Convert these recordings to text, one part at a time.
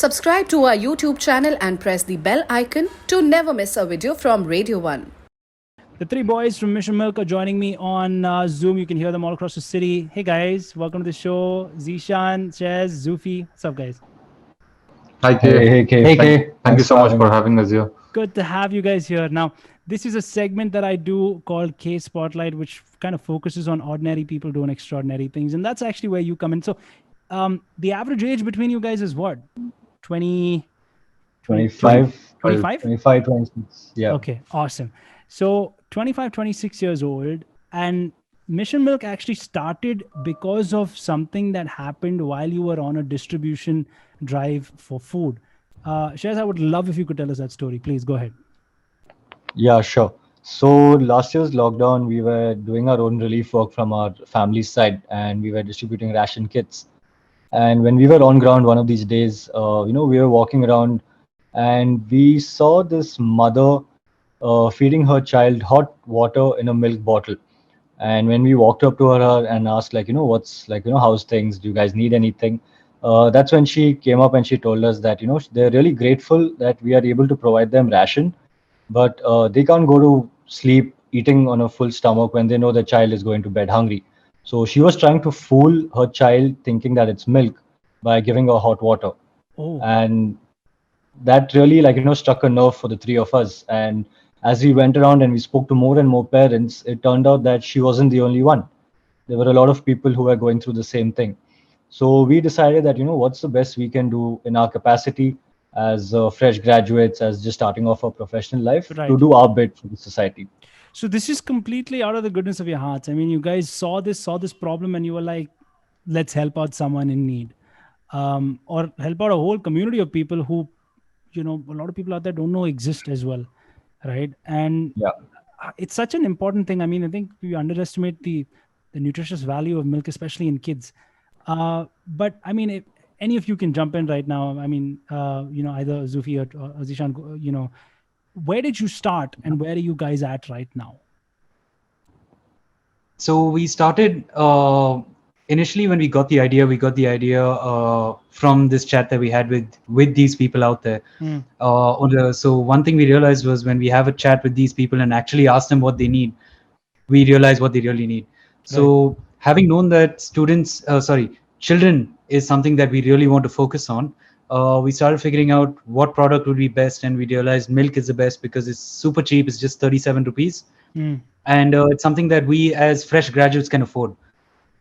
Subscribe to our YouTube channel and press the bell icon to never miss a video from Radio 1. The three boys from Mission Milk are joining me on Zoom. You can hear them all across the city. Hey guys, welcome to the show. Zishan, Chaz, Zufi. What's up, guys? Hi, Kay. Hey, Kay. Thank you so much for having us here. Good to have you guys here. Now, this is a segment that I do called Kaysspotlight, which kind of focuses on ordinary people doing extraordinary things. And that's actually where you come in. So the average age between you guys is what? 20? 25. 25? 25, 26. Yeah. Okay, awesome. So 25, 26 years old, and Mission Milk actually started because of something that happened while you were on a distribution drive for food. Shaz, I would love if you could tell us that story. Please go ahead. Yeah, sure. So last year's lockdown, we were doing our own relief work from our family side, and we were distributing ration kits. And when we were on ground one of these days, we were walking around, and we saw this mother feeding her child hot water in a milk bottle. And when we walked up to her and asked, how's things? Do you guys need anything? That's when she came up and she told us that, they're really grateful that we are able to provide them ration, but they can't go to sleep eating on a full stomach when they know the child is going to bed hungry. So she was trying to fool her child thinking that it's milk by giving her hot water. Oh, And that really struck a nerve for the three of us. And as we went around and we spoke to more and more parents, it turned out that she wasn't the only one. There were a lot of people who were going through the same thing. So we decided that, what's the best we can do in our capacity as fresh graduates, as just starting off our professional life, Right. to do our bit for the society. so this is completely out of the goodness of your hearts. I mean, you guys saw this problem, and you were like, let's help out someone in need, or help out a whole community of people who, a lot of people out there don't know exist as well, right? And Yeah. it's such an important thing. I mean, I think we underestimate the nutritious value of milk, especially in kids. But I mean, if any of you can jump in right now, I mean, either Zufi or Zishan, where did you start and where are you guys at right now? So we started initially when we got the idea from this chat that we had with these people out there. So one thing we realized was when we have a chat with these people and actually ask them what they need, we realize what they really need. So having known that children is something that we really want to focus on, we started figuring out what product would be best, and we realized milk is the best because it's super cheap. It's just 37 rupees. And it's something that we as fresh graduates can afford.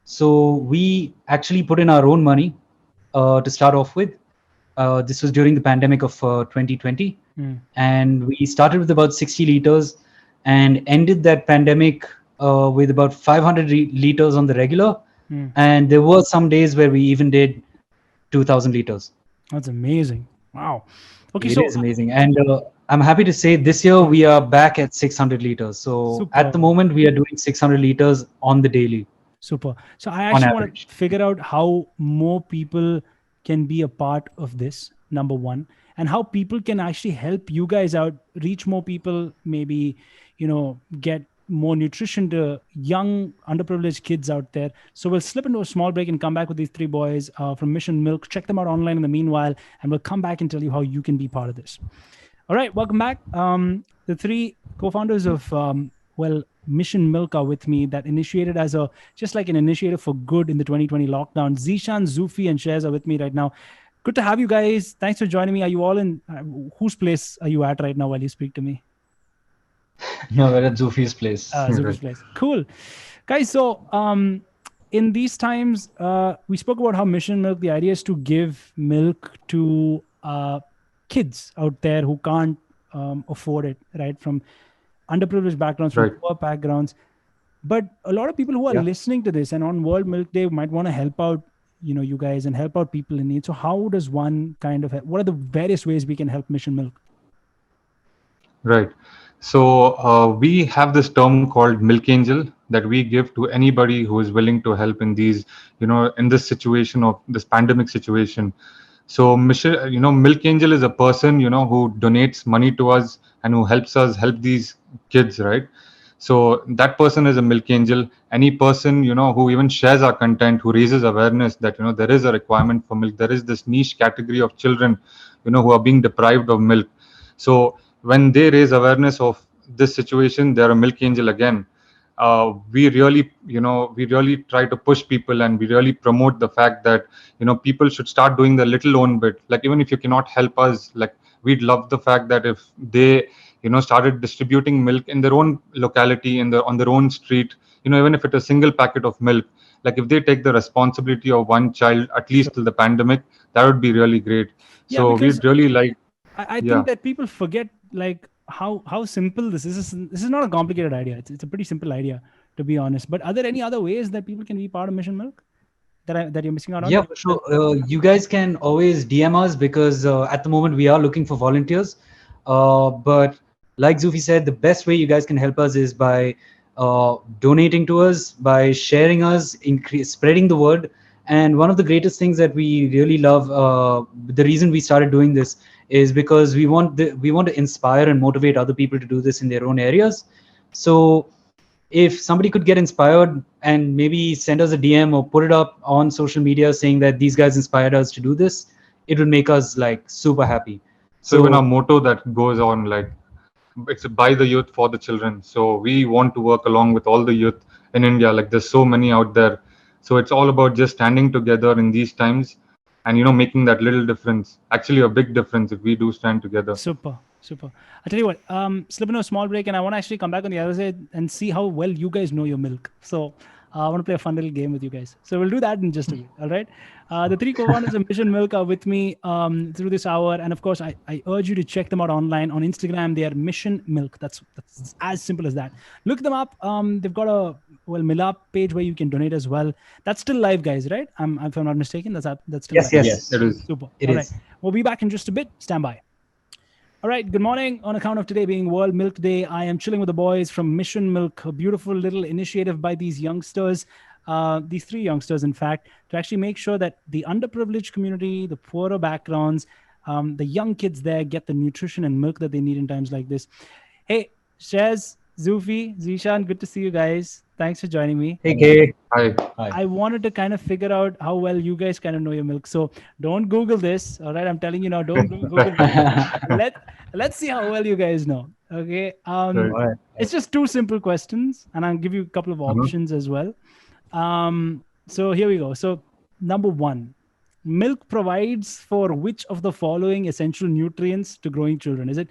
So we actually put in our own money to start off with. This was during the pandemic of 2020. And we started with about 60 liters and ended that pandemic with about 500 liters on the regular. And there were some days where we even did 2,000 liters. That's amazing. Wow. Okay, It is amazing. And I'm happy to say this year we are back at 600 liters. So Super. at the moment we are doing 600 liters on the daily. Super. So I actually want average. to figure out how more people can be a part of this, number one, and how people can actually help you guys out, reach more people, maybe, get more nutrition to young, underprivileged kids out there. So we'll slip into a small break and come back with these three boys from Mission Milk. Check them out online in the meanwhile, and we'll come back and tell you how you can be part of this. All right, welcome back. The three co-founders of Mission Milk are with me. That initiated as just like an initiative for good in the 2020 lockdown. Zishan, Zufi, and Shaz are with me right now. Good to have you guys. Thanks for joining me. Are you all in? Whose place are you at right now while you speak to me? No, we're at Zufi's place. Zufi's place. Cool, guys. So in these times, we spoke about how Mission Milk. The idea is to give milk to kids out there who can't afford it, right? From underprivileged backgrounds, from poor backgrounds. But a lot of people who are listening to this and on World Milk Day might want to help out, you guys, and help out people in need. So how does one kind of, what are the various ways we can help Mission Milk? Right. So we have this term called Milk Angel that we give to anybody who is willing to help in these, in this situation of this pandemic situation. So Milk Angel is a person, who donates money to us and who helps us help these kids, right? So that person is a milk angel. Any person, who even shares our content, who raises awareness that, there is a requirement for milk, there is this niche category of children, who are being deprived of milk. So when they raise awareness of this situation, they're a milk angel again. We really try to push people, and we really promote the fact that, people should start doing the little own bit. Like, even if you cannot help us, like, we'd love the fact that if they, started distributing milk in their own locality, on their own street, even if it's a single packet of milk, like, if they take the responsibility of one child, at least till the pandemic, that would be really great. Yeah, So because we'd really like, I yeah. think that people forget like how simple this is. This is not a complicated idea. It's a pretty simple idea, to be honest. But are there any other ways that people can be part of Mission Milk that you're missing out on? Yeah, for sure. You guys can always DM us, because at the moment we are looking for volunteers. But like Zufi said, the best way you guys can help us is by donating to us, by sharing us, spreading the word. And one of the greatest things that we really love, the reason we started doing this is because we want to inspire and motivate other people to do this in their own areas. So if somebody could get inspired and maybe send us a DM or put it up on social media saying that these guys inspired us to do this, it would make us like super happy. So even our motto that goes on, like, it's by the youth for the children. So we want to work along with all the youth in India. Like, there's so many out there. So it's all about just standing together in these times, and making that little difference. Actually, a big difference if we do stand together. Super. I tell you what, slip in a small break, and I want to actually come back on the other side and see how well you guys know your milk. So I want to play a fun little game with you guys. So we'll do that in just a bit. All right. The three co-founders of Mission Milk are with me through this hour. And of course, I urge you to check them out online on Instagram. They are Mission Milk. That's as simple as that. Look them up. They've got a Milap page where you can donate as well. That's still live, guys, right? If I'm not mistaken, that's still Yes, live. yes, it is. Super. It All is. right. We'll be back in just a bit. Stand by. All right, good morning. On account of today being World Milk Day, I am chilling with the boys from Mission Milk, a beautiful little initiative by these youngsters, these three youngsters, in fact, to actually make sure that the underprivileged community, the poorer backgrounds, the young kids there get the nutrition and milk that they need in times like this. Hey, Shez, Zufi, Zishan, good to see you guys. Thanks for joining me. Hey, Kay. Hi. I wanted to kind of figure out how well you guys kind of know your milk. So don't Google this. All right. I'm telling you now, don't Google this. Let's see how well you guys know. Okay. Right. It's just two simple questions, and I'll give you a couple of options as well. So here we go. So number one, milk provides for which of the following essential nutrients to growing children? Is it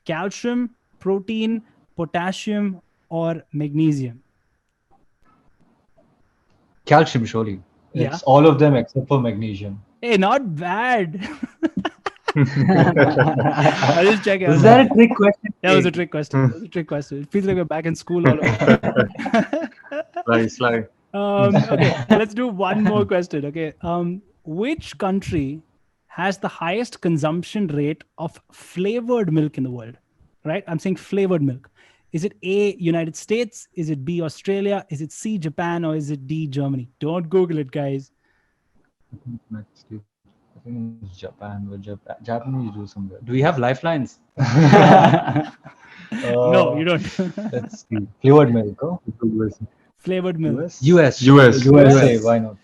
calcium, protein, potassium, or magnesium? Calcium, surely. It's all of them except for magnesium. Hey, not bad. I'll just check it. Was that a trick question? That was a trick question. It feels like we're back in school all over. Sly. Okay, let's do one more question. Okay. Which country has the highest consumption rate of flavored milk in the world? Right? I'm saying flavored milk. Is it A, United States? Is it B, Australia? Is it C, Japan? Or is it D, Germany? Don't Google it, guys. I think it's Japan, but Japanese do some good. Do we have lifelines? No, you don't. Let's see. Flavored milk, oh? Flavored milk. US. USA, why not?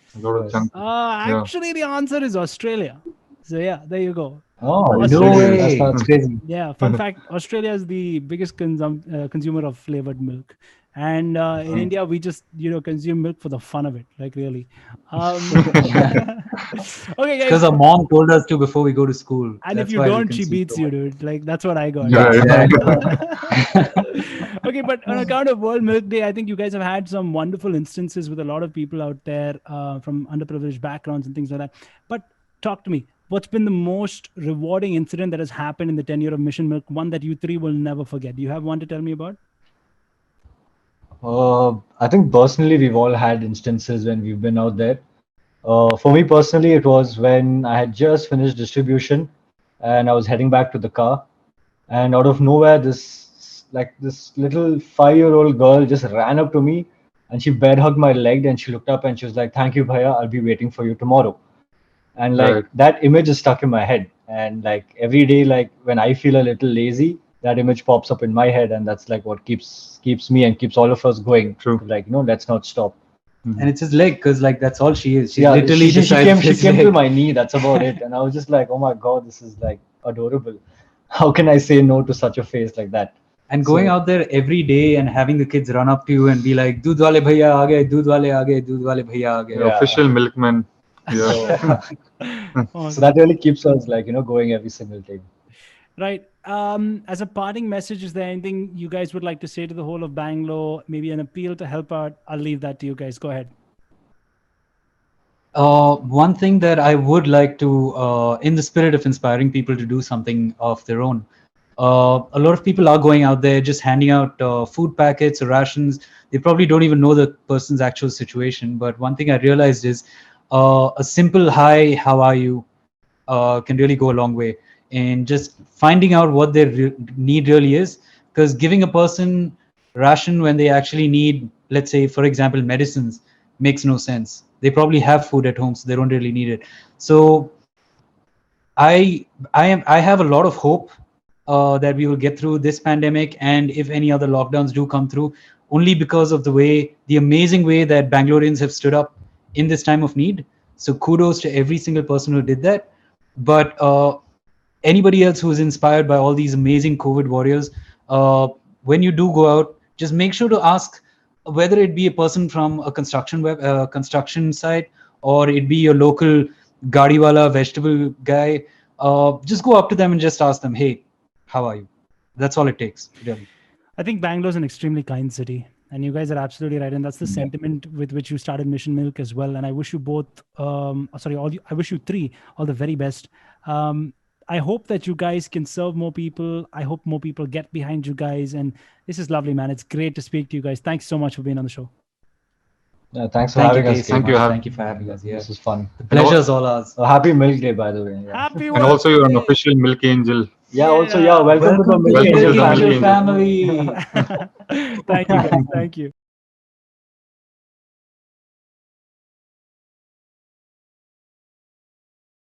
Actually, the answer is Australia. So yeah, there you go. Oh, no way. That's crazy. Yeah, fun fact, Australia is the biggest consumer of flavored milk. And in India, we just, consume milk for the fun of it, like really. Okay, guys. Because our mom told us to before we go to school. And That's if you why we don't, she consume beats so you, much. dude. Like, that's what I got. Yeah. Okay, but on account of World Milk Day, I think you guys have had some wonderful instances with a lot of people out there from underprivileged backgrounds and things like that. But talk to me. What's been the most rewarding incident that has happened in the tenure of Mission Milk? One that you three will never forget. Do you have one to tell me about? I think personally, we've all had instances when we've been out there. For me personally, it was when I had just finished distribution and I was heading back to the car, and out of nowhere, this little 5-year-old girl just ran up to me and she bear hugged my leg, and she looked up and she was like, "Thank you, Bhaiya. I'll be waiting for you tomorrow." And Right. that image is stuck in my head. And like every day, like when I feel a little lazy, that image pops up in my head, and that's like what keeps me and keeps all of us going. True. Like, let's not stop. And it's his leg, because like that's all she is. She's Yeah, literally she beside came his to leg. my knee. That's about it. And I was just like, oh my god, this is like adorable. How can I say no to such a face like that? And going So- out there every day and having the kids run up to you and be like, "Doodh wale bhaiya aa gaye, doodh wale aa gaye, doodh wale bhaiya aa gaye." The official milkman. Yeah. So Awesome. that really keeps us like, going every single day. Right. As a parting message, is there anything you guys would like to say to the whole of Bangalore? Maybe an appeal to help out? I'll leave that to you guys. Go ahead. One thing that I would like to, in the spirit of inspiring people to do something of their own, a lot of people are going out there just handing out food packets or rations. They probably don't even know the person's actual situation. But one thing I realized is a simple "Hi, how are you?" Can really go a long way in just finding out what their need really is. Because giving a person ration when they actually need, let's say, for example, medicines, makes no sense. They probably have food at home, so they don't really need it. So I have a lot of hope that we will get through this pandemic, and if any other lockdowns do come through, only because of the amazing way that Bangaloreans have stood up in this time of need. So kudos to every single person who did that. But anybody else who is inspired by all these amazing COVID warriors, when you do go out, just make sure to ask whether it be a person from a construction site, or it be your local gadiwala vegetable guy. Just go up to them and just ask them, "Hey, how are you?" That's all it takes, really. I think Bangalore's an extremely kind city, and you guys are absolutely right. And that's the sentiment with which you started Mission Milk as well. And I wish you both, I wish you three all the very best. I hope that you guys can serve more people. I hope more people get behind you guys. And this is lovely, man. It's great to speak to you guys. Thanks so much for being on the show. Yeah, thanks for Thank you, having us. Kay, so Thank much. you. Thank you for having us. Yeah, This is fun. the pleasure is all ours. Happy Milk Day, by the way. Yeah. Happy And also, you're an birthday! official milk angel. Yeah, also, welcome to the Welcome to Milk the Welcome Angel to the Milk Milk Angel Angel. family. Thank you, guys. Thank you.